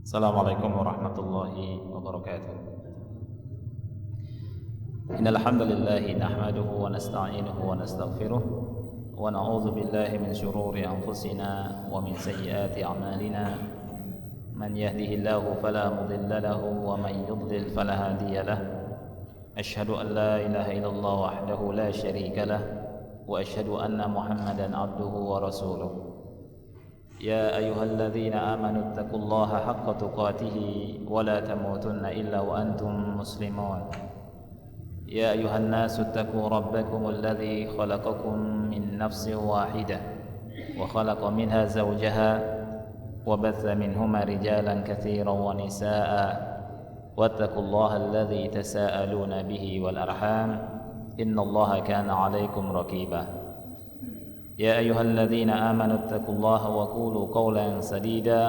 Assalamualaikum warahmatullahi wabarakatuh. Innal hamdalillah nahmaduhu wa nasta'inuhu wa nastaghfiruh wa na'udzu billahi min shururi anfusina wa min sayyiati a'malina. Man yahdihillahu fala mudilla lahu wa man yudlil fala hadiya lahu. Ashhadu an la ilaha illallah wahdahu la syarika lah wa ashhadu anna Muhammadan 'abduhu wa rasuluh. يا أيها الذين آمنوا اتقوا الله حق تقاته ولا تموتن إلا وأنتم مسلمون. يا أيها الناس اتقوا ربكم الذي خلقكم من نفس واحدة وخلق منها زوجها وبث منهما رجالا كثيرا ونساء واتقوا الله الذي تساءلون به والأرحام إن الله كان عليكم رقيبا. يا أيها الذين آمنوا اتقوا الله وقولوا قولا سديدا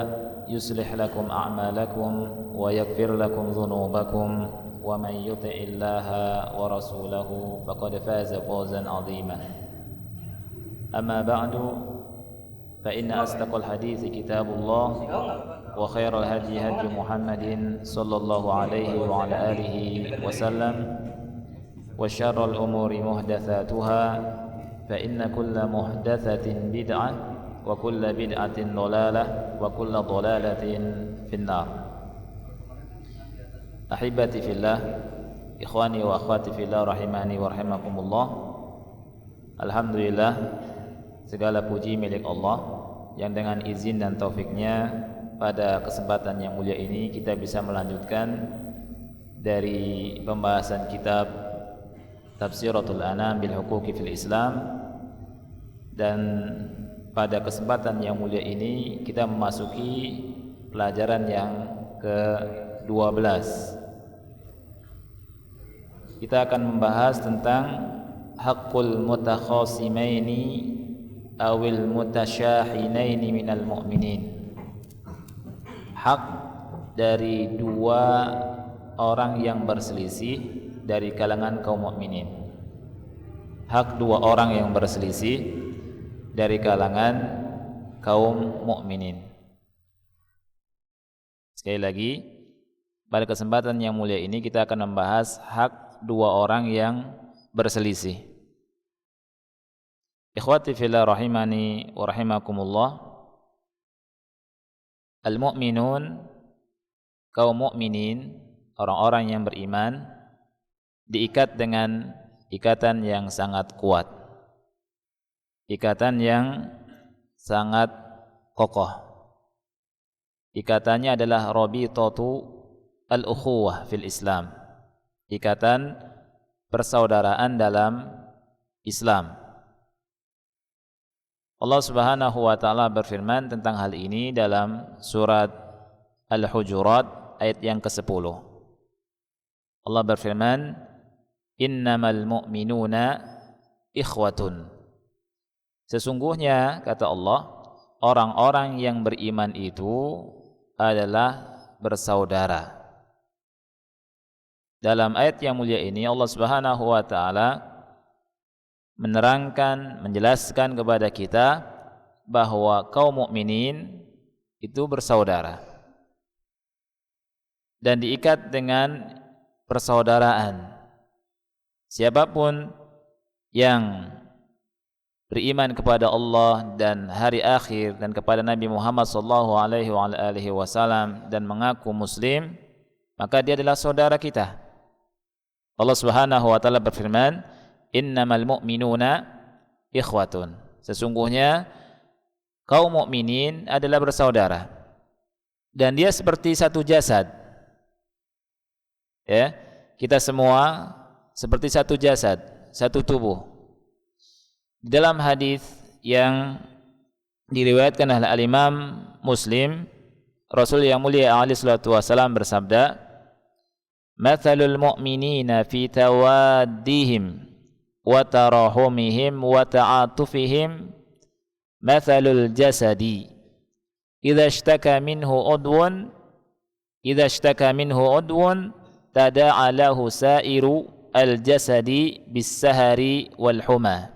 يصلح لكم أعمالكم ويغفر لكم ذنوبكم ومن يطع الله ورسوله فقد فاز فوزا عظيما. أما بعد فإن أصدق الحديث كتاب الله وخير الهدي هدي محمد صلى الله عليه وعلى آله وسلم وشر الأمور محدثاتها فإن كل محدثة بدعة وكل بدعة ضلالة وكل ضلالة في النار. أحبتي في الله إخواني وأخواتي في الله rahimani wa rahimakumullah. Alhamdulillah, segala puji milik Allah yang dengan izin dan taufiknya pada kesempatan yang mulia ini kita bisa melanjutkan dari pembahasan kitab Tafsiratul Anam bil Huquqi fil Islam, dan pada kesempatan yang mulia ini kita memasuki pelajaran yang ke-12. Kita akan membahas tentang haqqul mutakhasimaini awil mutasyahinaini minal mu'minin. Hak dari dua orang yang berselisih dari kalangan kaum mukminin. Hak dua orang yang berselisih dari kalangan kaum mukminin. Sekali lagi, pada kesempatan yang mulia ini kita akan membahas hak dua orang yang berselisih. Ikhwati fillah rahimani wa rahimakumullah. Al-mu'minun, kaum mukminin, orang-orang yang beriman, diikat dengan ikatan yang sangat kuat, ikatan yang sangat kokoh. Ikatannya adalah rabitatu al-ukhuwah fil Islam, ikatan persaudaraan dalam Islam. Allah Subhanahu wa taala berfirman tentang hal ini dalam surat Al-Hujurat ayat yang ke-10. Allah berfirman, innamal mu'minuna ikhwatun. Sesungguhnya, kata Allah, orang-orang yang beriman itu adalah bersaudara. Dalam ayat yang mulia ini Allah Subhanahu wa taala menerangkan, menjelaskan kepada kita bahwa kaum mukminin itu bersaudara dan diikat dengan persaudaraan. Siapapun yang beriman kepada Allah dan hari akhir dan kepada Nabi Muhammad sallallahu alaihi wasallam dan mengaku muslim, maka dia adalah saudara kita. Allah Subhanahu wa taala berfirman, innamal mu'minuna ikhwatun. Sesungguhnya kaum mukminin adalah bersaudara dan dia seperti satu jasad. Ya, kita semua seperti satu jasad, satu tubuh. Dalam hadis yang diriwayatkan oleh Al-Imam Muslim, Rasul yang mulia alaihi salatu wasallam bersabda, "Matsalul mu'minina fi tawaddihim wa tarahumihim wa ta'atufihim matsalul jasadi idza ishtaka minhu udwun tada'a lahu sa'iru al-jasadi bis-sahari wal-huma."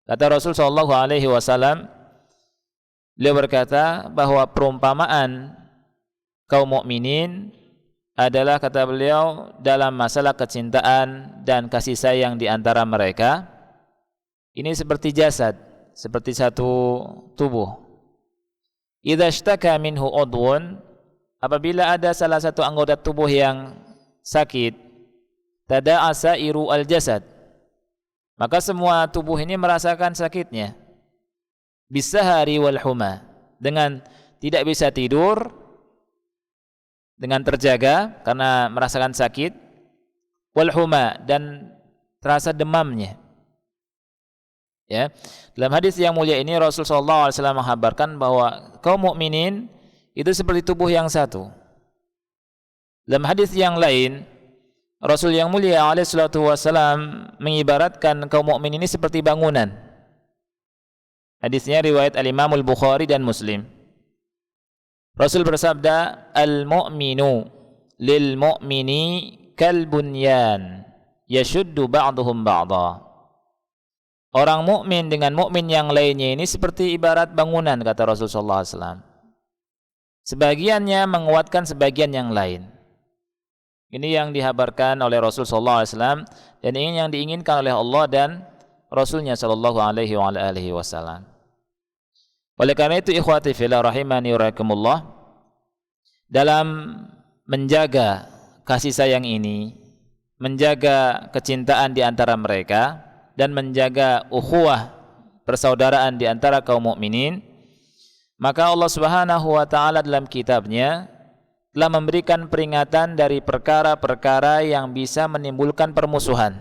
Kata Rasul sallallahu alaihi wasallam, Beliau berkata bahwa perumpamaan kaum mukminin adalah, kata beliau, dalam masalah kecintaan dan kasih sayang di antara mereka ini seperti jasad, seperti satu tubuh. Idza ishtaka minhu udwun, apabila ada salah satu anggota tubuh yang sakit, tada'a sa'iru al-jasad, maka semua tubuh ini merasakan sakitnya. Bisahari wal huma, dengan tidak bisa tidur, dengan terjaga karena merasakan sakit, wal huma, dan terasa demamnya. Ya, dalam hadis yang mulia ini Rasulullah SAW menghabarkan bahwa kaum mukminin itu seperti tubuh yang satu. Dalam hadis yang lain, Rasul yang mulia SAW mengibaratkan kaum mukmin ini seperti bangunan. Hadisnya riwayat Al-Imam Al-Bukhari dan Muslim. Rasul bersabda, "Al-mu'minu lil-mu'mini kal-bunyan yashuddu ba'duhum ba'dha." Orang mukmin dengan mukmin yang lainnya ini seperti ibarat bangunan, kata Rasulullah SAW. Sebagiannya menguatkan sebagian yang lain. Ini yang dihabarkan oleh Rasulullah SAW dan ini yang diinginkan oleh Allah dan Rasulnya Shallallahu Alaihi Wasallam. Oleh karena itu, ikhwati fillah rahimani wa rahimakumullah, dalam menjaga kasih sayang ini, menjaga kecintaan di antara mereka, dan menjaga ukhuwah persaudaraan di antara kaum mukminin, maka Allah Subhanahu wa taala dalam kitabnya telah memberikan peringatan dari perkara-perkara yang bisa menimbulkan permusuhan,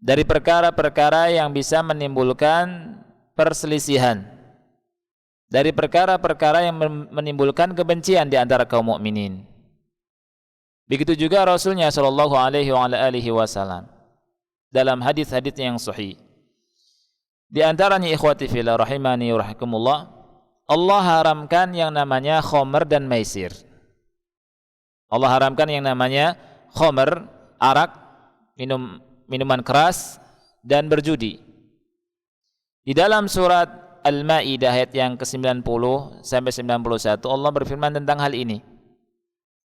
dari perkara-perkara yang bisa menimbulkan perselisihan, dari perkara-perkara yang menimbulkan kebencian di antara kaum mukminin. Begitu juga Rasulnya Shallallahu Alaihi Wasallam dalam hadis-hadis yang sahih. Di antaranya, ikhwati fillah rahimani wa rahimakumullah, Allah haramkan yang namanya khamr dan maisir. Allah haramkan yang namanya khamr, arak, minuman keras, dan berjudi. Di dalam surat Al-Maidah ayat yang ke-90 sampai 91, Allah berfirman tentang hal ini.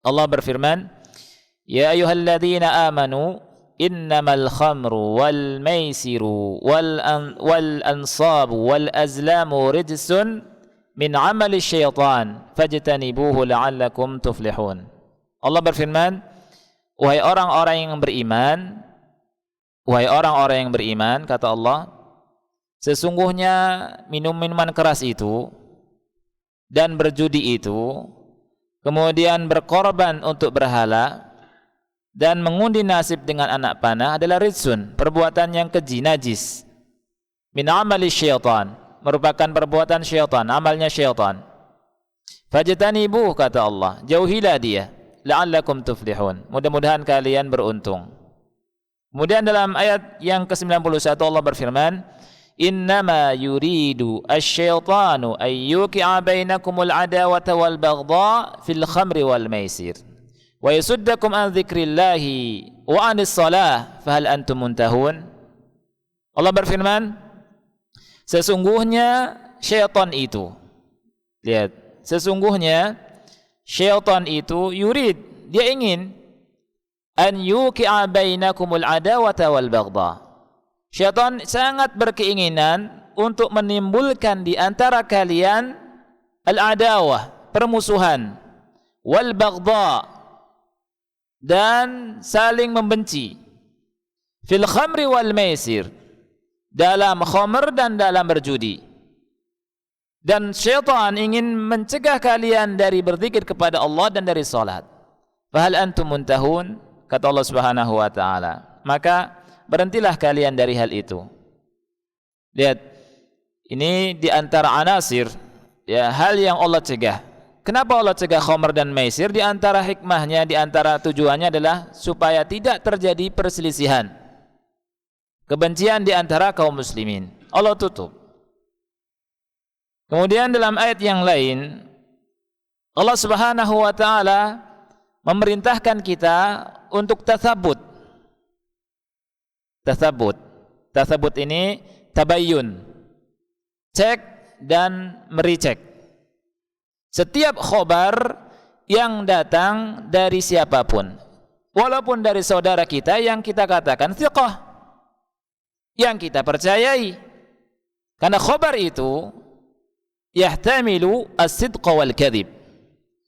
Allah berfirman, "Ya ayyuhalladzina amanu innamal khamru wal maisiru wal ansabu wal azlamu rijsun min amali syaitan fajtanibuhu la'allakum tuflihun." Allah berfirman, wahai orang-orang yang beriman, wahai orang-orang yang beriman, kata Allah, sesungguhnya minuman keras itu dan berjudi itu, kemudian berkorban untuk berhala dan mengundi nasib dengan anak panah adalah rijsun, perbuatan yang keji, najis. Min amali syaitan, merupakan perbuatan syaitan, amalnya syaitan. Fajtanibuh, kata Allah, jauhilah dia, la'allakum tuflihun, mudah-mudahan kalian beruntung. Kemudian dalam ayat yang ke-91 Allah berfirman, innama yuridu asy-syaitanu ay yuqi'a bainakumul adawata wal baghdha fil khamri wal maisir wa yasuddakum an dzikrillahi wa 'anis shalah fahal antum muntahun. Allah berfirman, sesungguhnya syaitan itu, lihat, sesungguhnya syaitan itu yurid, dia ingin, an yuqi'a bainakumul adawata wal baghdha. Syaitan sangat berkeinginan untuk menimbulkan di antara kalian al-adawah, permusuhan, wal baghdha, dan saling membenci, fil khamri wal maisir, dalam khamr dan dalam berjudi. Dan syaitan ingin mencegah kalian dari berzikir kepada Allah dan dari salat. Fahal antum muntahun, kata Allah Subhanahu wa taala, maka berhentilah kalian dari hal itu. Lihat, ini di antara anasir, ya, hal yang Allah cegah. Kenapa Allah cegah khamr dan maisir? Di antara hikmahnya, di antara tujuannya adalah supaya tidak terjadi perselisihan, kebencian di antara kaum muslimin. Allah tutup. Kemudian dalam ayat yang lain, Allah Subhanahu wa taala memerintahkan kita untuk tathabut. Tathabut ini tabayyun. Cek dan mericek setiap khobar yang datang dari siapapun, walaupun dari saudara kita yang kita katakan thiqah, yang kita percayai, karena khobar itu yahtamilu as-sidqa wal kadhib.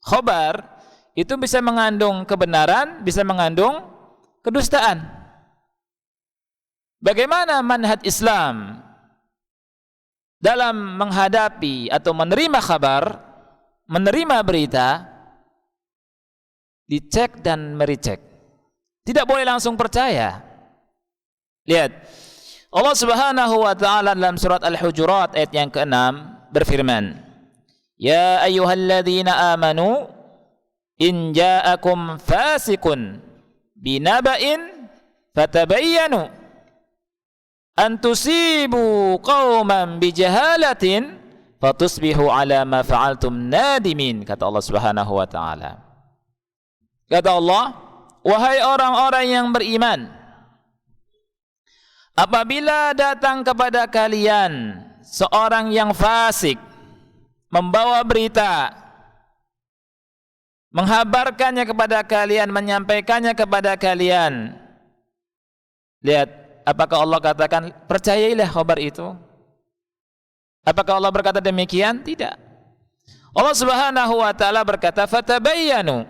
Khobar itu bisa mengandung kebenaran, bisa mengandung kedustaan. Bagaimana manhaj Islam dalam menghadapi atau menerima kabar, menerima berita? Dicek dan mericek. Tidak boleh langsung percaya. Lihat, Allah Subhanahu wa taala dalam surat Al-Hujurat ayat yang ke-6 berfirman, "Ya ayyuhalladzina amanu in ja'akum fasiqun binaba'in fatabayyanu an tusibu qauman bijahalatin fatusbihu ala ma fa'altum nadimin." Kata Allah Subhanahu wa taala. Kata Allah, wahai orang-orang yang beriman, apabila datang kepada kalian seorang yang fasik membawa berita, menghabarkannya kepada kalian, menyampaikannya kepada kalian, lihat, apakah Allah katakan percayailah kabar itu? Apakah Allah berkata demikian? Tidak. Allah Subhanahu wa taala berkata fatabayyanu,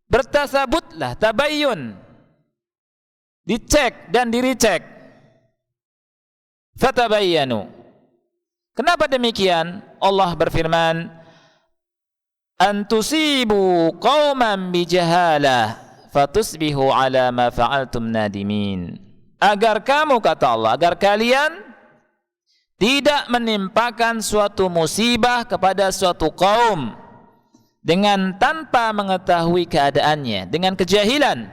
bertasabutlah, tabayyun, dicek dan diricek. Fatabayyanu. Kenapa demikian? Allah berfirman, antusibu qauman bijahalah fatusbihu ala ma fa'altum nadimin. Agar kamu, kata Allah, agar kalian tidak menimpakan suatu musibah kepada suatu kaum dengan tanpa mengetahui keadaannya, dengan kejahilan.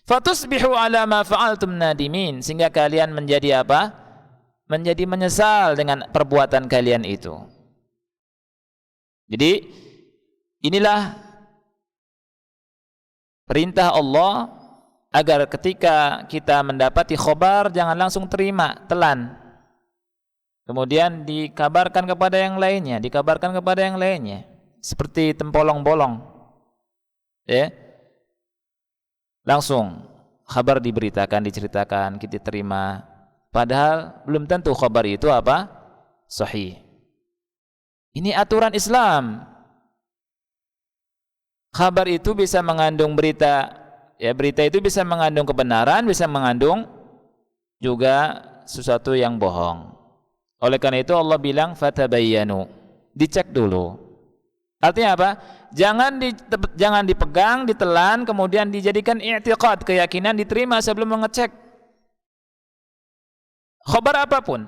Fatusbihu ala ma fa'altum nadimin, sehingga kalian menjadi apa? Menjadi menyesal dengan perbuatan kalian itu. Jadi inilah perintah Allah agar ketika kita mendapati khobar jangan langsung terima, telan. Kemudian dikabarkan kepada yang lainnya, dikabarkan kepada yang lainnya. Seperti tempolong-bolong, ya, langsung kabar diberitakan, diceritakan, kita terima, padahal belum tentu kabar itu apa? Sahih. Ini aturan Islam. Kabar itu bisa mengandung berita, ya, berita itu bisa mengandung kebenaran, bisa mengandung juga sesuatu yang bohong. Oleh karena itu Allah bilang fatabayyanu, dicek dulu. Artinya apa? Jangan dipegang, ditelan, kemudian dijadikan i'tiqad, keyakinan, diterima sebelum mengecek. Khabar apapun.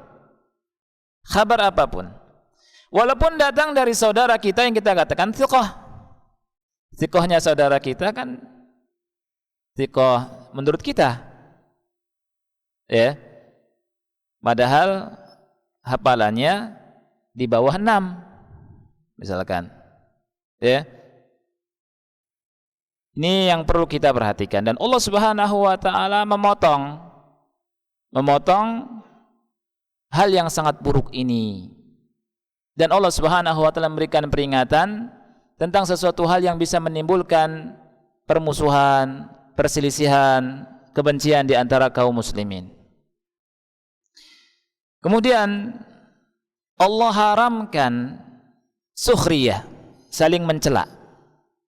Khabar apapun. Walaupun datang dari saudara kita yang kita katakan thiqah. Thiqahnya saudara kita kan thiqah menurut kita. Ya. Padahal hafalannya di bawah 6 misalkan. Ya. Ini yang perlu kita perhatikan, dan Allah Subhanahu wa taala memotong hal yang sangat buruk ini. Dan Allah Subhanahu wa taala memberikan peringatan tentang sesuatu hal yang bisa menimbulkan permusuhan, perselisihan, kebencian di antara kaum muslimin. Kemudian Allah haramkan sukhriyah, saling mencela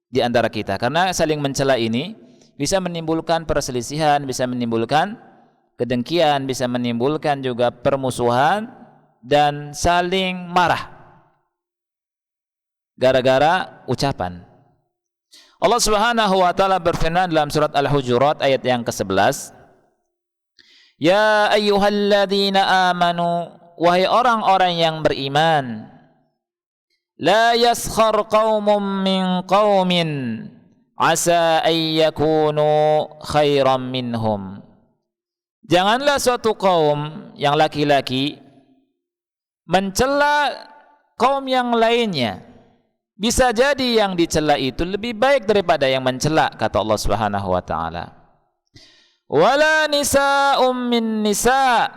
di antara kita, karena saling mencela ini bisa menimbulkan perselisihan, bisa menimbulkan kedengkian, bisa menimbulkan juga permusuhan dan saling marah gara-gara ucapan. Allah Subhanahu wa taala berfirman dalam surat Al-Hujurat ayat yang ke-11, ya ayyuhalladzina amanu, wahai orang-orang yang beriman, la yaskhar qaumun min qaumin asa ay yakunu khairan minhum. Janganlah suatu kaum yang laki-laki mencela kaum yang lainnya. Bisa jadi yang dicela itu lebih baik daripada yang mencela, kata Allah Subhanahu wa taala. Wala nisa'um min nisa',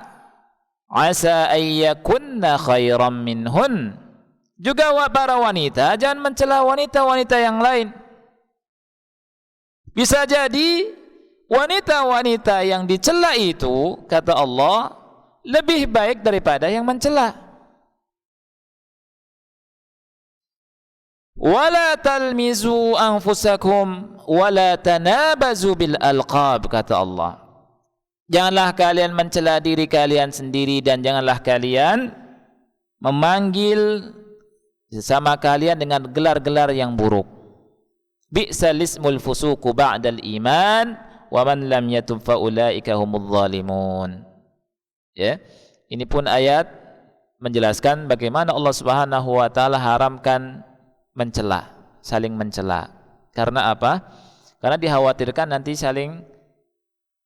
asa ayyakunna khairam minhun. Juga para wanita jangan mencela wanita-wanita yang lain. Bisa jadi wanita-wanita yang dicela itu, kata Allah, lebih baik daripada yang mencela. Wala talmizu anfusakum wala tanabazu bil alqab, kata Allah. Janganlah kalian mencela diri kalian sendiri dan janganlah kalian memanggil sesama kalian dengan gelar-gelar yang buruk. Bi'sal ismul fusuqu ba'dal iman wa man lam yatub fa ulaika humudz zalimun. Ya. Ini pun ayat menjelaskan bagaimana Allah Subhanahu wa taala haramkan mencela, saling mencela. Karena apa? Karena dikhawatirkan nanti saling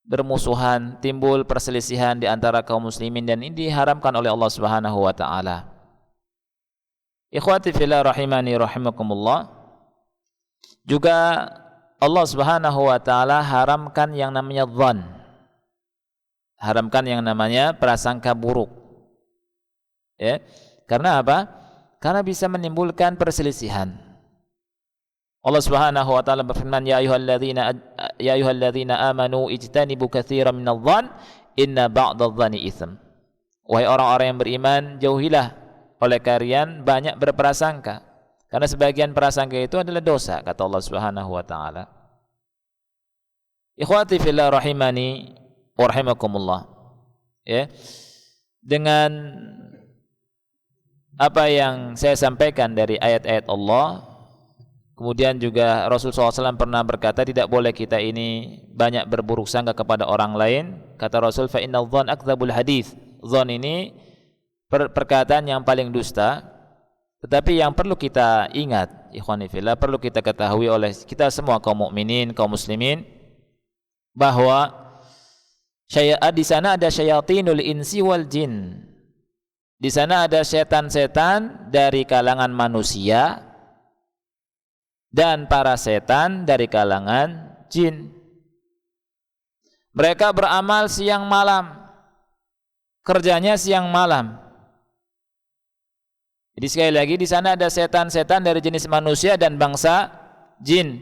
bermusuhan, timbul perselisihan di antara kaum muslimin, dan ini diharamkan oleh Allah Subhanahu wa taala. Ikhwati fillah rahimani rahimakumullah. Juga Allah Subhanahu wa taala haramkan yang namanya dzan. Haramkan yang namanya prasangka buruk. Ya. Karena apa? Karena bisa menimbulkan perselisihan. Allah Subhanahu wa taala berfirman, ya ayyuhalladzina amanu ijtanibu katsiran minadh-dhann inna ba'dadh-dhanni itsm. Wahai orang-orang yang beriman, jauhilah oleh kalian banyak berprasangka, karena sebagian prasangka itu adalah dosa, kata Allah Subhanahu wa taala. Ikhwati fillah rahimani wa rahimakumullah. Ya. Dengan apa yang saya sampaikan dari ayat-ayat Allah, kemudian juga Rasulullah SAW pernah berkata tidak boleh kita ini banyak berburuk sangka kepada orang lain. Kata Rasul, fa innadh dhann akdzabul hadits. Dzan ini perkataan yang paling dusta. Tetapi yang perlu kita ingat, ikhwani fillah, perlu kita ketahui oleh kita semua kaum mukminin, kaum muslimin, bahwa di sana ada syayatinul insi wal jin. Di sana ada setan-setan dari kalangan manusia dan para setan dari kalangan jin. Mereka beramal siang malam, kerjanya siang malam. Jadi sekali lagi, di sana ada setan-setan dari jenis manusia dan bangsa jin,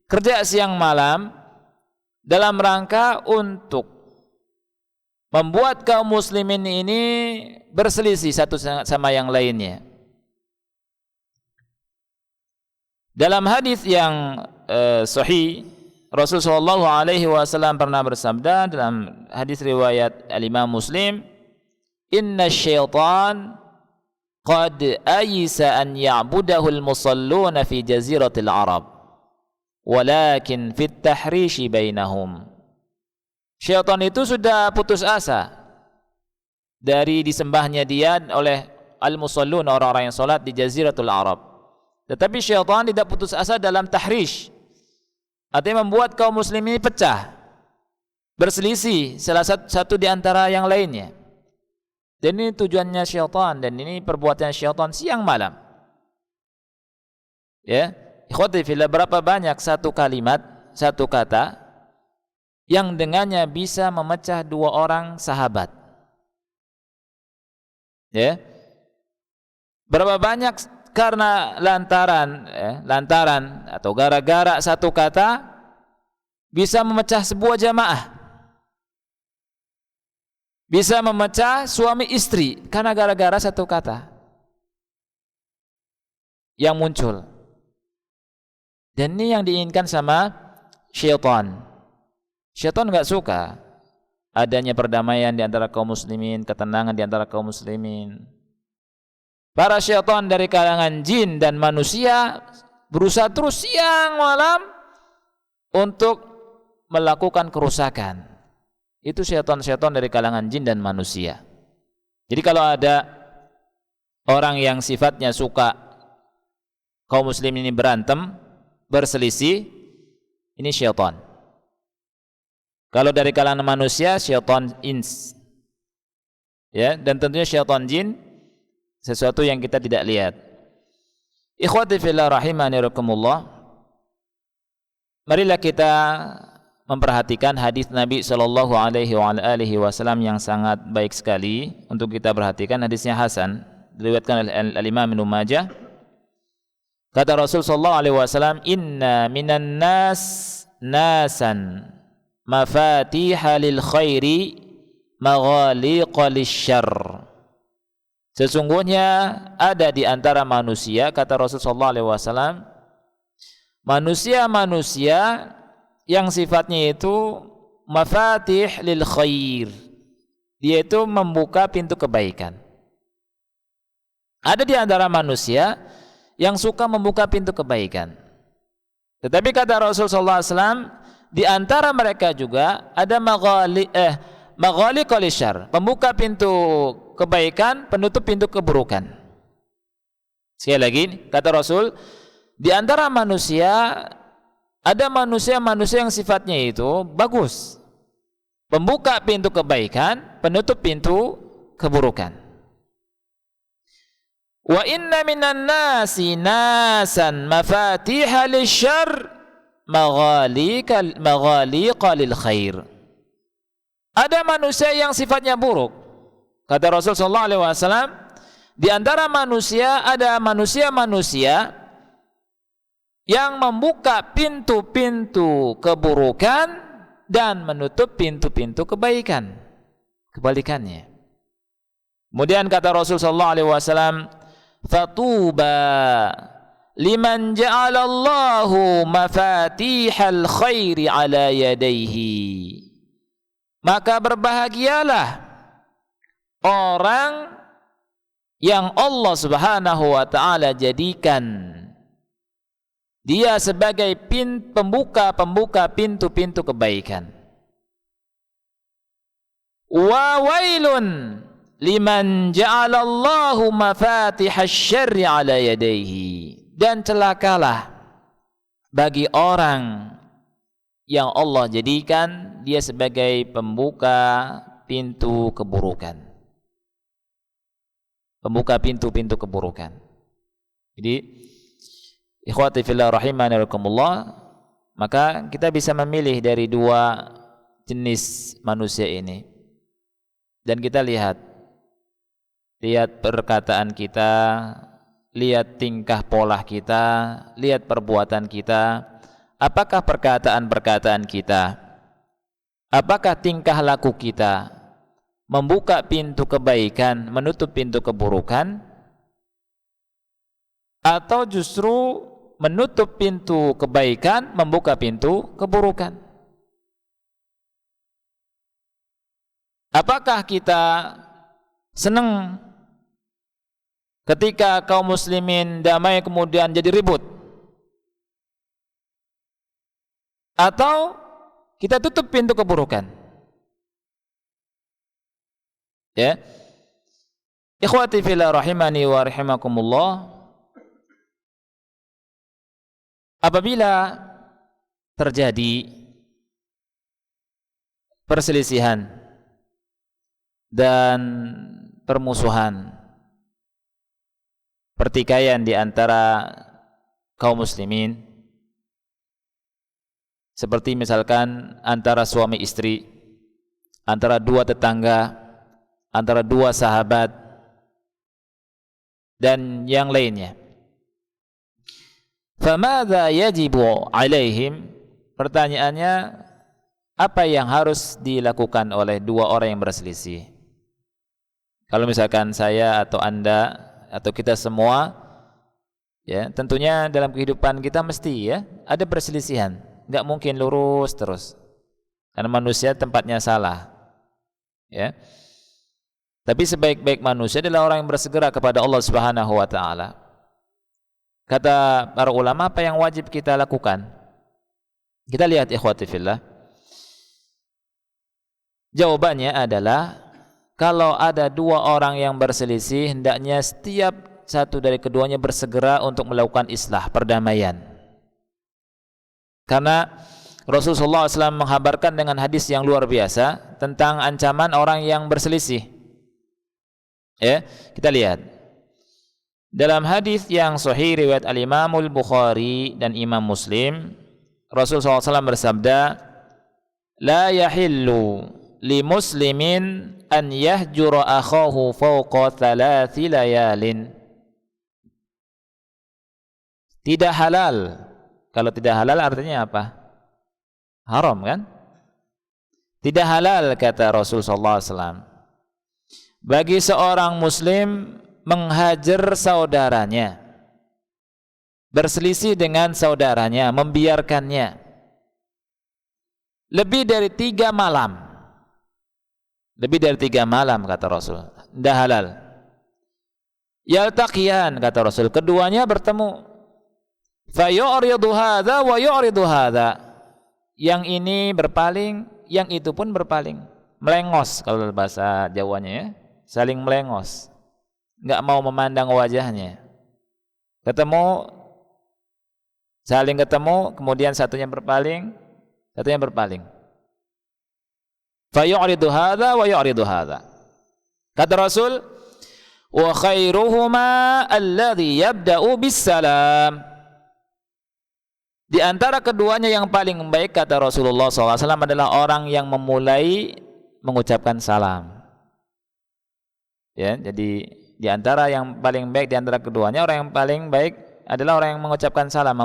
kerja siang malam dalam rangka untuk membuat kaum muslimin ini berselisih satu sama yang lainnya. Dalam hadis yang sahih, Rasulullah SAW pernah bersabda dalam hadis riwayat Al-Imam Muslim, inna syaitan qad ayisa an ya'budahu al-musalluna fi jaziratil Arab walakin fit tahrishi bainahum. Syaitan itu sudah putus asa dari disembahnya dia oleh al-musallun, orang-orang yang salat di jaziratul Arab. Tetapi syaitan tidak putus asa dalam tahrish, artinya membuat kaum muslimin pecah, berselisih salah satu di antara yang lainnya. Dan ini tujuannya syaitan, dan ini perbuatan syaitan siang malam. Ya, ikhwati fillah, berapa banyak satu kalimat, satu kata yang dengannya bisa memecah dua orang sahabat. Ya. Berapa banyak karena lantaran atau gara-gara satu kata bisa memecah sebuah jamaah. Bisa memecah suami istri karena gara-gara satu kata yang muncul. Dan ini yang diinginkan sama syaitan. Syaitan enggak suka adanya perdamaian di antara kaum muslimin, ketenangan di antara kaum muslimin. Para syaitan dari kalangan jin dan manusia berusaha terus siang malam untuk melakukan kerusakan. Itu syaitan-syaitan dari kalangan jin dan manusia. Jadi kalau ada orang yang sifatnya suka kaum muslimin ini berantem, berselisih, ini syaitan. Kalau dari kalangan manusia, syaitan ins. Ya, dan tentunya syaitan jin sesuatu yang kita tidak lihat. Ikhwati fillah rahimani rahimakumullah. Marilah kita memperhatikan hadis Nabi Shallallahu Alaihi Wasallam yang sangat baik sekali untuk kita perhatikan. Hadisnya hasan, diriwayatkan oleh Al-Imam Ibnu Majah. Kata Rasul Shallallahu Alaihi Wasallam, Inna minan nas nasan mafatiha lil khairi maghaliqa lisyarr. Sesungguhnya ada di antara manusia, kata Rasul Shallallahu Alaihi Wasallam, manusia-manusia yang sifatnya itu mafatih lil khair, dia itu membuka pintu kebaikan. Ada di antara manusia yang suka membuka pintu kebaikan. Tetapi kata Rasul sallallahu alaihi wasallam, di antara mereka juga ada maghaliqal syarr, pembuka pintu kebaikan, penutup pintu keburukan. Sekali lagi kata Rasul, di antara manusia ada manusia-manusia yang sifatnya itu bagus, pembuka pintu kebaikan, penutup pintu keburukan. Wa inna minan nasi nasan mafatiha lisyarr maghaliqa lil khair. Ada manusia yang sifatnya buruk. Kata Rasul sallallahu alaihi wasallam, di antara manusia ada manusia-manusia yang membuka pintu-pintu keburukan dan menutup pintu-pintu kebaikan. Kebalikannya. Kemudian kata Rasul sallallahu alaihi wasallam, "Fatuba liman ja'alallahu mafatihal khairi ala yadayhi." Maka berbahagialah orang yang Allah Subhanahu wa taala jadikan dia sebagai pembuka pintu-pintu kebaikan. Wa wailun liman ja'alallahu mafatihasy syarri ala yadayhi. Dan celakalah bagi orang yang Allah jadikan dia sebagai pembuka pintu keburukan. Pembuka pintu-pintu keburukan. Jadi ikhwati fillah rahimani rahimakumullah, maka kita bisa memilih dari dua jenis manusia ini. Dan kita lihat perkataan kita, lihat tingkah pola kita, lihat perbuatan kita. Apakah perkataan-perkataan kita, apakah tingkah laku kita membuka pintu kebaikan, menutup pintu keburukan, atau justru menutup pintu kebaikan, membuka pintu keburukan? Apakah kita senang ketika kaum muslimin damai kemudian jadi ribut? Atau kita tutup pintu keburukan? Ya. Ikhwati fillah rahimani wa rahimakumullah, apabila terjadi perselisihan dan permusuhan, pertikaian di antara kaum muslimin, seperti misalkan antara suami istri, antara dua tetangga, antara dua sahabat, dan yang lainnya. Famadza yajibu alaihim? Pertanyaannya, apa yang harus dilakukan oleh dua orang yang berselisih? Kalau misalkan saya atau Anda atau kita semua, ya, tentunya dalam kehidupan kita mesti ya ada perselisihan. Enggak mungkin lurus terus. Karena manusia tempatnya salah. Ya. Tapi sebaik-baik manusia adalah orang yang bersegera kepada Allah Subhanahu wa taala. Kata para ulama, apa yang wajib kita lakukan? Kita lihat ikhwati fillah. Jawabannya adalah, kalau ada dua orang yang berselisih, hendaknya setiap satu dari keduanya bersegera untuk melakukan islah, perdamaian. Karena Rasulullah SAW menghabarkan dengan hadis yang luar biasa tentang ancaman orang yang berselisih. Ya, kita lihat. Dalam hadis yang sahih riwayat Al-Imamul Bukhari dan Imam Muslim, Rasulullah SAW bersabda, la yahillu li muslimin an yahjura akhahu fawqa thalathi layalin. Tidak halal. Kalau tidak halal artinya apa? Haram kan? Tidak halal kata Rasul sallallahu alaihi wasallam bagi seorang muslim menghajar saudaranya, berselisih dengan saudaranya, membiarkannya lebih dari 3 malam. Lebih dari 3 malam kata Rasul. Tidak halal. Yaltaqiyan kata Rasul, keduanya bertemu. Fayu'ridu hadza wa yu'ridu hadza. Yang ini berpaling, yang itu pun berpaling. Melengos kalau bahasa Jawanya ya. Saling melengos. Enggak mau memandang wajahnya. Ketemu, saling ketemu, kemudian satunya berpaling, satunya berpaling. Fayu'ridu hadza wa yu'ridu hadza. Kata Rasul, wa khairuhuma alladhi yabda'u bis salam. Di antara keduanya yang paling baik kata Rasulullah SAW adalah orang yang memulai mengucapkan salam. Ya, jadi di antara yang paling baik di antara keduanya, orang yang paling baik adalah orang yang mengucapkan salam,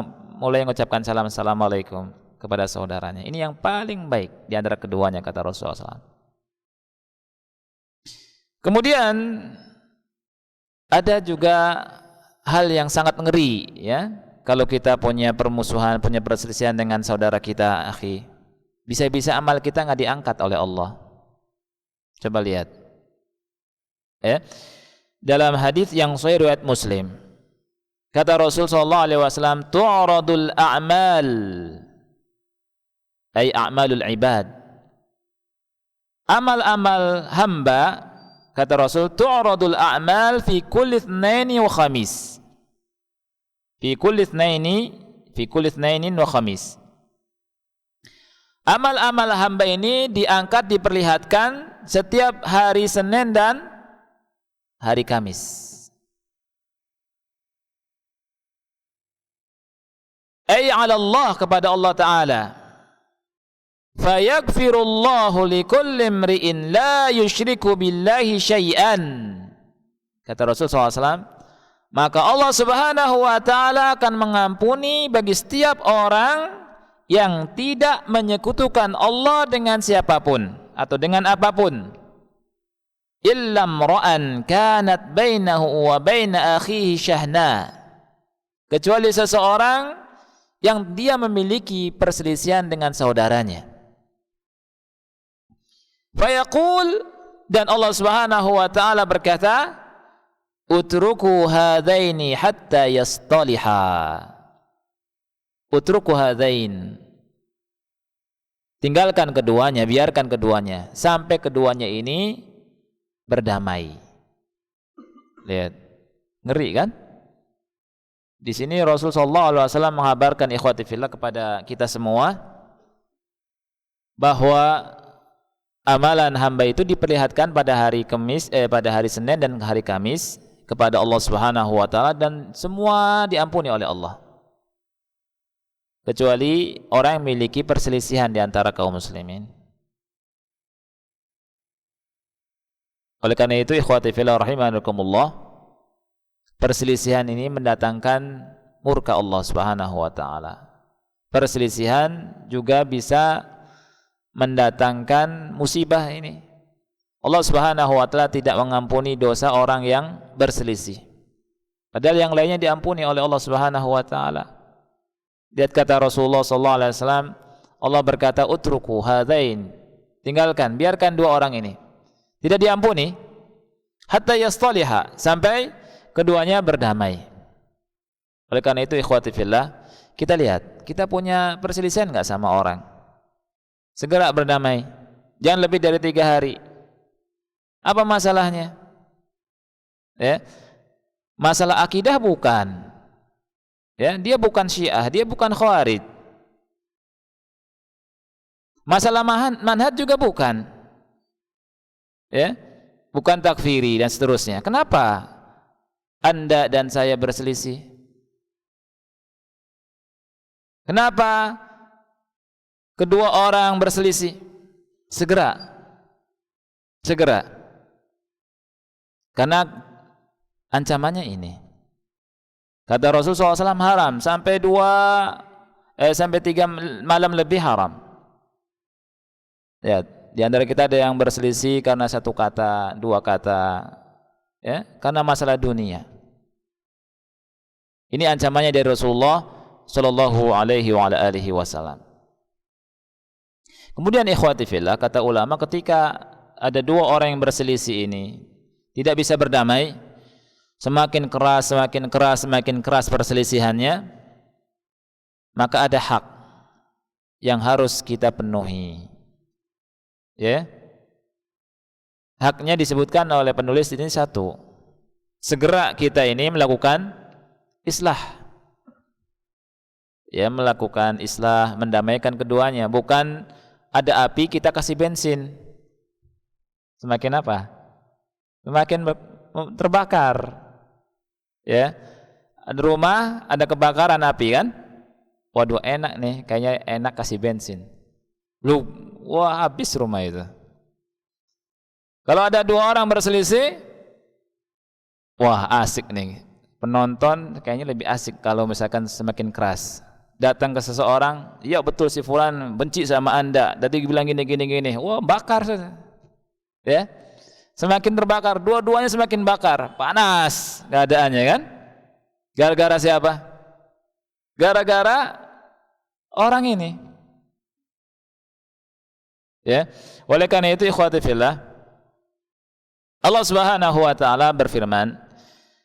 mulai mengucapkan salam, assalamualaikum kepada saudaranya. Ini yang paling baik di antara keduanya kata Rasulullah SAW. Kemudian ada juga hal yang sangat ngeri ya. Kalau kita punya permusuhan, punya perselisihan dengan saudara kita, akhi, bisa-bisa amal kita nggak diangkat oleh Allah. Coba lihat. Ya. Dalam hadis yang sahih riwayat Muslim, kata Rasul sallallahu alaihi wasallam, tu'radul a'mal ay a'malul ibad. Amal-amal hamba kata Rasul tu'radul a'mal fi kulli itsnaini wa khamis. Fi kulli itsnainin wa khamis. Amal-amal hamba ini diangkat, diperlihatkan setiap hari Senin dan hari Kamis. Ay 'ala Allah, kepada Allah Ta'ala. Fayaghfirullahu likulli imri'in la yusyriku billahi syai'an. Kata Rasul SAW, maka Allah Subhanahu wa Ta'ala akan mengampuni bagi setiap orang yang tidak menyekutukan Allah dengan siapapun atau dengan apapun. Illa imra'an kanat bainahu wa baina akhihi syahna. Kecuali seseorang yang dia memiliki perselisihan dengan saudaranya. Fayaqul, dan Allah Subhanahu wa Ta'ala berkata, utruku hadaini hatta yastaliha. Utruku hadain. Tinggalkan keduanya, biarkan keduanya sampai keduanya ini berdamai. Lihat, ngeri kan? Di sini Rasul sallallahu alaihi wasallam mengabarkan ikhwati fillah kepada kita semua bahwa amalan hamba itu diperlihatkan pada hari Senin dan hari Kamis kepada Allah Subhanahu wa Ta'ala, dan semua diampuni oleh Allah kecuali orang yang memiliki perselisihan di antara kaum muslimin. Oleh karena itu ikhwati fillah rahimakumullah, perselisihan ini mendatangkan murka Allah Subhanahu wa Ta'ala. Perselisihan juga bisa mendatangkan musibah ini. Allah Subhanahu wa Ta'ala tidak mengampuni dosa orang yang berselisih, padahal yang lainnya diampuni oleh Allah Subhanahu wa Ta'ala. Lihat kata Rasulullah sallallahu alaihi wasallam, Allah berkata utruku hadain, tinggalkan, biarkan dua orang ini, tidak diampuni hatta yastaliha, sampai keduanya berdamai. Oleh karena itu ikhwati fillah, kita lihat, kita punya perselisihan enggak sama orang, segera berdamai, jangan lebih dari 3 hari. Apa masalahnya? Ya. Masalah akidah bukan. Ya, dia bukan Syiah, dia bukan Khawarij. Masalah manhaj juga bukan. Ya. Bukan takfiri dan seterusnya. Kenapa Anda dan saya berselisih? Kenapa kedua orang berselisih, segera. Karena ancamannya ini. Kata Rasul SAW haram sampai 3 malam lebih haram. Ya, di antara kita ada yang berselisih karena satu kata, dua kata, ya, karena masalah dunia. Ini ancamannya dari Rasulullah Shallallahu Alaihi Wasallam. Kemudian ikhwati fillah, kata ulama, ketika ada dua orang yang berselisih ini tidak bisa berdamai, semakin keras perselisihannya, maka ada hak yang harus kita penuhi. Ya, haknya disebutkan oleh penulis ini satu, segera kita ini melakukan islah, ya, melakukan islah, mendamaikan keduanya. Bukan ada api kita kasih bensin, semakin apa? Semakin terbakar. Ya, ada rumah ada kebakaran api kan? Waduh, enak nih, kayaknya enak kasih bensin. Wah, habis rumah itu. Kalau ada dua orang berselisih, wah asik nih. Penonton kayaknya lebih asik kalau misalkan semakin keras. Datang ke seseorang, ya betul si fulan benci sama Anda, tadi bilang gini. Wah, bakar saja. Ya. Semakin terbakar, dua-duanya semakin bakar, panas keadaannya kan? Gara-gara siapa? Gara-gara orang ini. Ya, oleh karena itu ikhwati fillah, Allah Subhanahu wa taala berfirman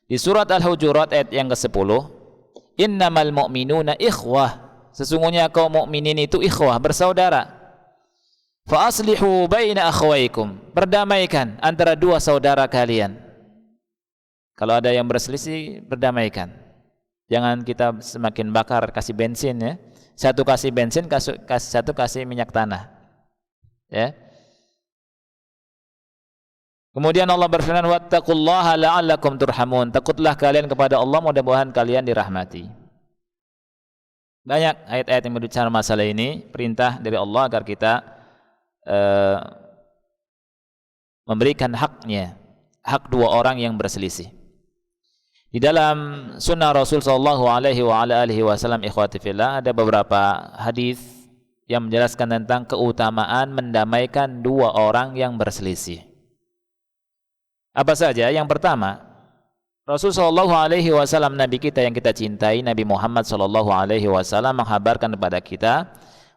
di surat Al-Hujurat ayat yang ke-10, "Innamal mu'minuna ikhwah." Sesungguhnya kaum mukminin itu ikhwah, bersaudara. Fa aslihu baina akhwaikum. Berdamaikan antara dua saudara kalian. Kalau ada yang berselisih, berdamaikan. Jangan kita semakin bakar kasih bensin, ya. Satu kasih bensin, satu kasih minyak tanah. Ya. Kemudian Allah berfirman, wattaqullaha la'allakum turhamun. Takutlah kalian kepada Allah, mudah-mudahan kalian dirahmati. Banyak ayat-ayat yang berbicara masalah ini, perintah dari Allah agar kita memberikan haknya, hak dua orang yang berselisih. Di dalam sunnah Rasul sallallahu alaihi wasallam, ikhwati fillah, ada beberapa hadis yang menjelaskan tentang keutamaan mendamaikan dua orang yang berselisih. Apa saja? Yang pertama, Rasul sallallahu alaihi wasallam, Nabi kita yang kita cintai, Nabi Muhammad sallallahu alaihi wasallam, menghabarkan kepada kita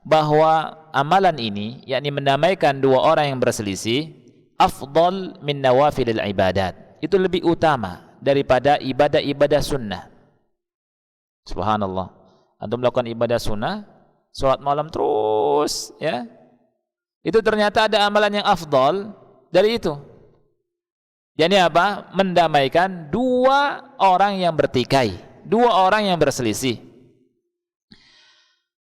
bahwa amalan ini, yakni mendamaikan dua orang yang berselisih, afdal min nawafilil ibadat. Itu lebih utama daripada ibadah-ibadah sunnah. Subhanallah. Antum melakukan ibadah sunnah, sholat malam terus, ya, itu ternyata ada amalan yang afdal dari itu. Jadi apa? Mendamaikan dua orang yang bertikai, dua orang yang berselisih.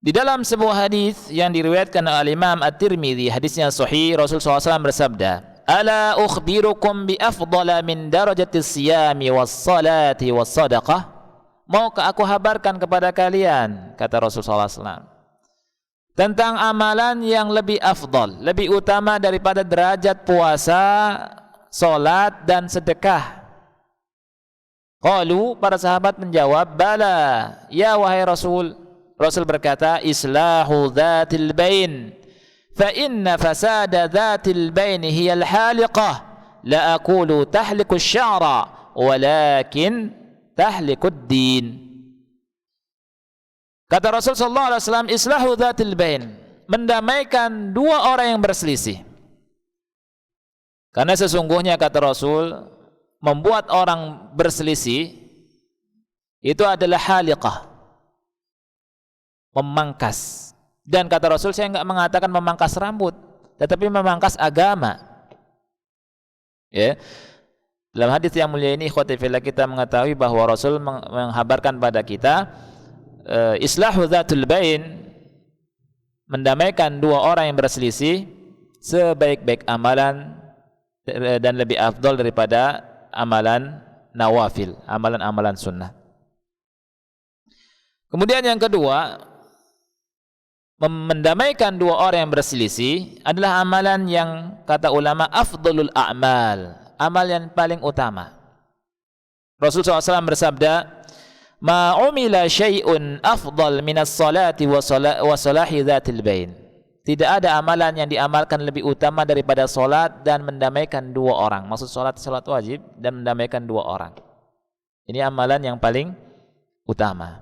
Di dalam sebuah hadis yang diriwayatkan oleh Imam At-Tirmidzi, hadisnya sahih, Rasul SAW bersabda, "Ala ukhbirukum bi afdala min darajatis siyami was salati was sadaqah?" Maukah aku habarkan kepada kalian, kata Rasul SAW, tentang amalan yang lebih afdal, lebih utama daripada derajat puasa, salat dan sedekah. Qalu, para sahabat menjawab, "Bala, ya wahai Rasul." Rasul berkata, "Islahu dzatil bain, fa inna fasada dzatil bain hiya al-haliqah, la aqulu tahliku asy-sya'ra, walakin tahliku ad-din." Kata Rasul sallallahu alaihi wasallam, islahu dzatil bain, mendamaikan dua orang yang berselisih. Karena sesungguhnya, kata Rasul, membuat orang berselisih itu adalah haliqah, memangkas. Dan kata Rasul, saya enggak mengatakan memangkas rambut, tetapi memangkas agama. Ya. Dalam hadis yang mulia ini, ikhwati fillah, kita mengetahui bahwa Rasul menghabarkan pada kita, islahu dzatul bain, mendamaikan dua orang yang berselisih, sebaik-baik amalan dan lebih afdal daripada amalan nawafil, amalan-amalan sunnah. Kemudian yang kedua, mendamaikan dua orang yang berselisih adalah amalan yang kata ulama afdalul a'mal, amal yang paling utama. Rasulullah SAW bersabda, "Ma umila syai'un afdal minas salati wa salahi dzatil bain." Tidak ada amalan yang diamalkan lebih utama daripada salat dan mendamaikan dua orang. Maksud salat wajib dan mendamaikan dua orang. Ini amalan yang paling utama.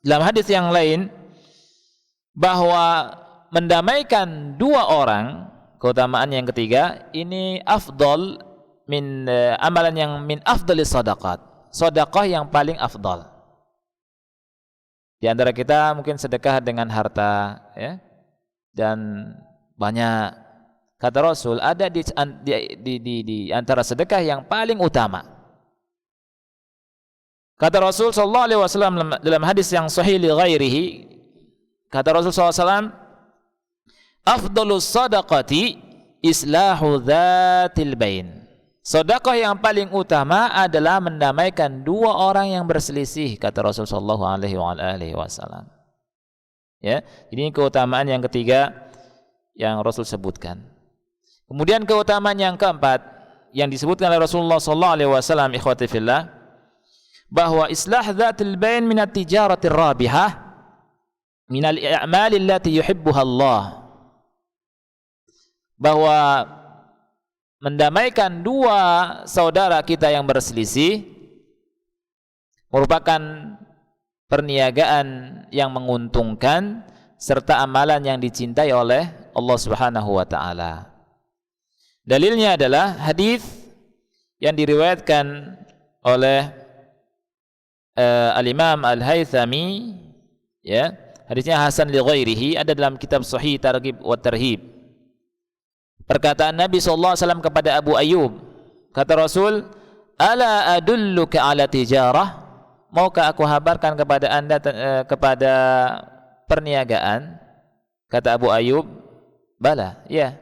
Dalam hadis yang lain bahwa mendamaikan dua orang, keutamaan yang ketiga, ini afdal min amalan yang min afdalis sadaqat. Sedekah yang paling afdal. Di antara kita mungkin sedekah dengan harta, ya. Dan banyak, kata Rasul, ada di antara sedekah yang paling utama. Kata Rasul sallallahu alaihi wasallam dalam hadis yang sahih li ghairihi, kata Rasul SAW, afdalus sadaqati islahu dzatil bain. Sedekah yang paling utama adalah mendamaikan dua orang yang berselisih, kata Rasul sallallahu alaihi wasallam. Ya, ini keutamaan yang ketiga yang Rasul sebutkan. Kemudian keutamaan yang keempat yang disebutkan oleh Rasulullah sallallahu alaihi wasallam, ikhwati fillah, bahwa islah dzatil bain min at-tijaratir rabihah minal i'mali allati yuhibbuha Allah, bahwa mendamaikan dua saudara kita yang berselisih merupakan perniagaan yang menguntungkan serta amalan yang dicintai oleh Allah Subhanahu wa taala. Dalilnya adalah hadis yang diriwayatkan oleh Al-Imam Al-Haythami, ya. Hadisnya hasan li ghairihi, ada dalam kitab Sahih Targhib wa Tarhib. Perkataan Nabi SAW kepada Abu Ayyub, kata Rasul, "Ala adulluka ala tijarah?" Maukah aku habarkan kepada anda kepada perniagaan? Kata Abu Ayyub, "Bala, ya."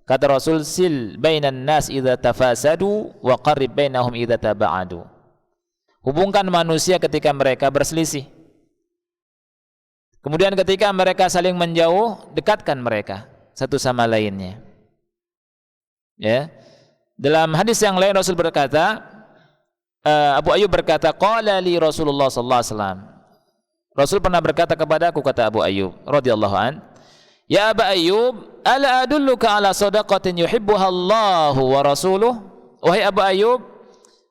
Kata Rasul, "Sil bainan nas idza tafasadu wa qarrib bainahum idza taba'adu." Hubungkan manusia ketika mereka berselisih. Kemudian ketika mereka saling menjauh, dekatkan mereka satu sama lainnya. Ya. Dalam hadis yang lain Rasul berkata, Abu Ayyub berkata, qala li Rasulullah sallallahu alaihi wasallam. Rasul pernah berkata kepadaku, kata Abu Ayyub radhiyallahu an, "Ya Abu Ayyub, ala adulluka ala shadaqatin yuhibbuha Allahu wa rasuluh?" Wahai Abu Ayyub,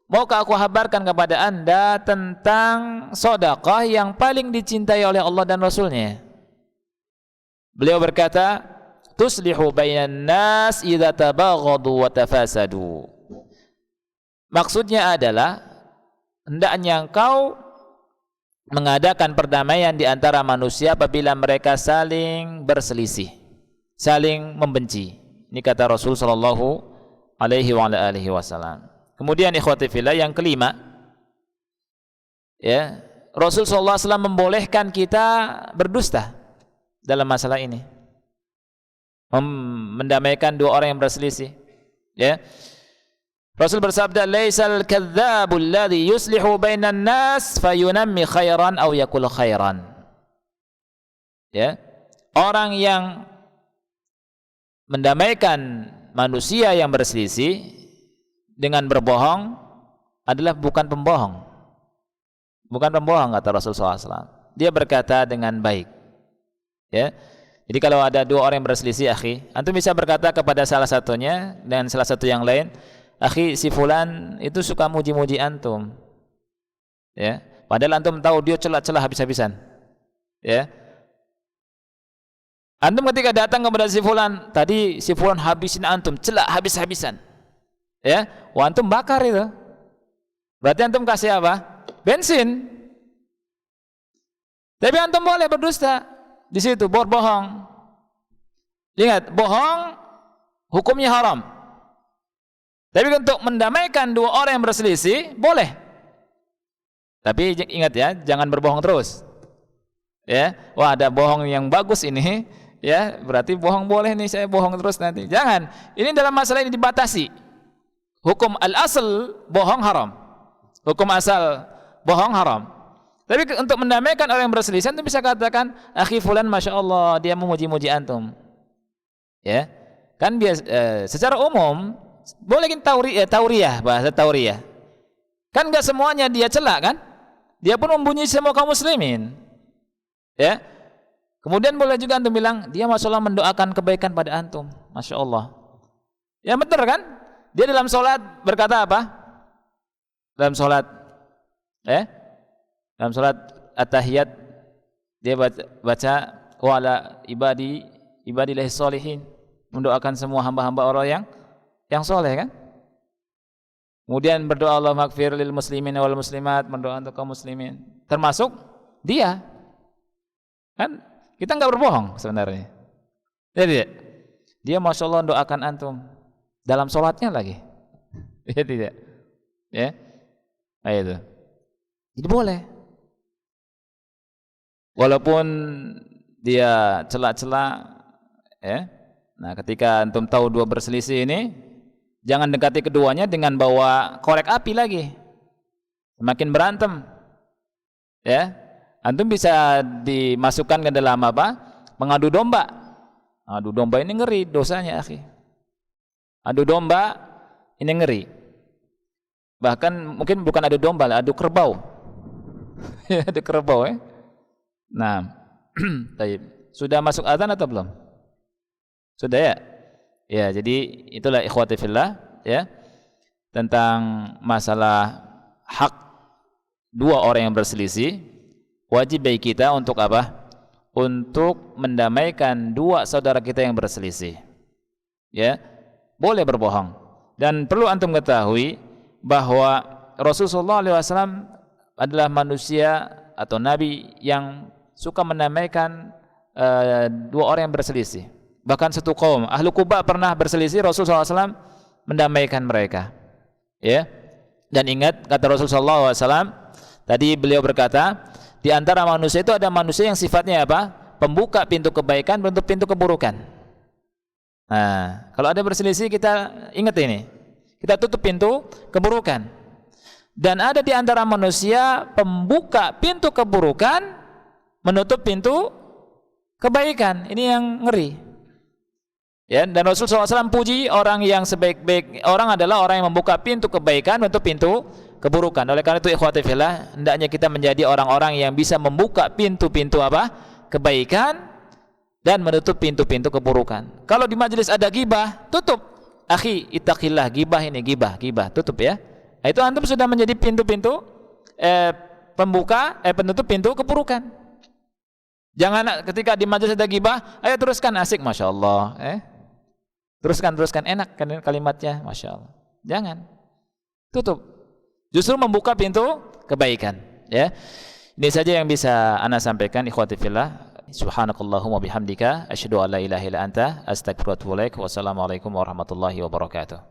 maukah aku habarkan kepada anda tentang sedekah yang paling dicintai oleh Allah dan Rasulnya? Beliau berkata, "Tuslihu bainan nas idza tabaghadu wa tafasadu." Maksudnya adalah hendaknya engkau mengadakan perdamaian di antara manusia apabila mereka saling berselisih, saling membenci. Ini kata Rasul sallallahu alaihi wasallam. Kemudian ikhwati fillah yang kelima, ya, Rasul sallallahu alaihi wasallam membolehkan kita berdusta dalam masalah ini, mendamaikan dua orang yang berselisih. Ya, Rasul bersabda, "Laisal kadzdzabul ladzi yuslihu bainan nas fayunammi khairan aw yakul khairan." Ya, orang yang mendamaikan manusia yang berselisih dengan berbohong adalah bukan pembohong. Bukan pembohong, kata Rasulullah SAW. Dia berkata dengan baik. Ya. Jadi kalau ada dua orang yang berselisih, akhi, antum bisa berkata kepada salah satunya dan salah satu yang lain, "Akhi, si fulan itu suka muji-muji antum." Ya. Padahal antum tahu dia celah-celah habis-habisan. Ya. Antum ketika datang kepada si fulan, tadi si fulan habisin antum, celah habis-habisan. Ya, wah antum bakar itu. Berarti antum kasih apa? Bensin. Tapi antum boleh berdusta di situ, berbohong. Ingat, bohong hukumnya haram. Tapi untuk mendamaikan dua orang yang berselisih boleh. Tapi ingat ya, jangan berbohong terus. Ya, wah ada bohong yang bagus ini, ya, berarti bohong boleh nih, saya bohong terus nanti. Jangan. Ini dalam masalah ini dibatasi. Hukum al-asl bohong haram. Hukum asal bohong haram. Tapi untuk mendamaikan orang yang berselisih, antum bisa katakan, akhi fulan masya Allah dia memuji-muji antum. Ya, kan biasa. Secara umum boleh kita tauriyah, bahasa tauriyah. Kan nggak semuanya dia celak kan? Dia pun mempunyai semua kaum muslimin. Ya. Kemudian boleh juga antum bilang, dia masya Allah mendoakan kebaikan pada antum, masya Allah. Ya benar kan? Dia dalam sholat berkata apa? Dalam sholat, dalam sholat at-tahiyat dia baca wala ibadillahi sholihin, mendoakan semua hamba-hamba Allah yang soleh kan. Kemudian berdoa Allah maghfir lil muslimin wal muslimat, mendoa untuk kaum muslimin, termasuk dia. Kan kita enggak berbohong sebenarnya. Jadi dia masya Allah doakan antum dalam sholatnya lagi. Ya tidak. Ya. Nah, itu. Jadi boleh. Walaupun dia celak-celak, ya. Nah, ketika antum tahu dua berselisih ini, jangan dekati keduanya dengan bawa korek api lagi. Semakin berantem. Ya. Antum bisa dimasukkan ke dalam apa? Mengadu domba. Adu domba ini ngeri dosanya, akhi. Adu domba ini ngeri. Bahkan mungkin bukan adu domba, adu kerbau. Adu kerbau, ya. Nah, sudah masuk azan atau belum? Sudah ya? Ya, jadi itulah ikhwati fillah, ya. Tentang masalah hak dua orang yang berselisih, wajib bagi kita untuk apa? Untuk mendamaikan dua saudara kita yang berselisih. Ya. Boleh berbohong. Dan perlu antum ketahui bahwa Rasulullah SAW adalah manusia atau nabi yang suka mendamaikan dua orang yang berselisih. Bahkan satu kaum, Ahlu Quba pernah berselisih, Rasulullah SAW mendamaikan mereka. Ya. Dan ingat kata Rasulullah SAW, tadi beliau berkata, di antara manusia itu ada manusia yang sifatnya apa? Pembuka pintu kebaikan, menutup pintu keburukan. Nah, kalau ada berselisih kita ingat ini. Kita tutup pintu keburukan. Dan ada di antara manusia pembuka pintu keburukan, menutup pintu kebaikan. Ini yang ngeri. Ya, dan Rasulullah SAW puji orang yang sebaik-baik orang adalah orang yang membuka pintu kebaikan, menutup pintu keburukan. Oleh karena itu ikhwati fillah, hendaknya kita menjadi orang-orang yang bisa membuka pintu-pintu apa? Kebaikan dan menutup pintu-pintu keburukan. Kalau di majelis ada gibah, tutup. Akhi, ittaqillah, gibah ini gibah, tutup ya. Itu antum sudah menjadi pintu-pintu penutup pintu keburukan. Jangan ketika di majelis ada gibah, ayo teruskan, asik, masya Allah. Teruskan, enak kan kalimatnya, masya Allah. Jangan, tutup. Justru membuka pintu kebaikan. Ya, ini saja yang bisa ana sampaikan, ikhwati fillah. Subhanakallahumma bihamdika, asyhadu an la ilaha illa anta, astaghfiruka wa atubu ilaik. Wassalamualaikum warahmatullahi wabarakatuh.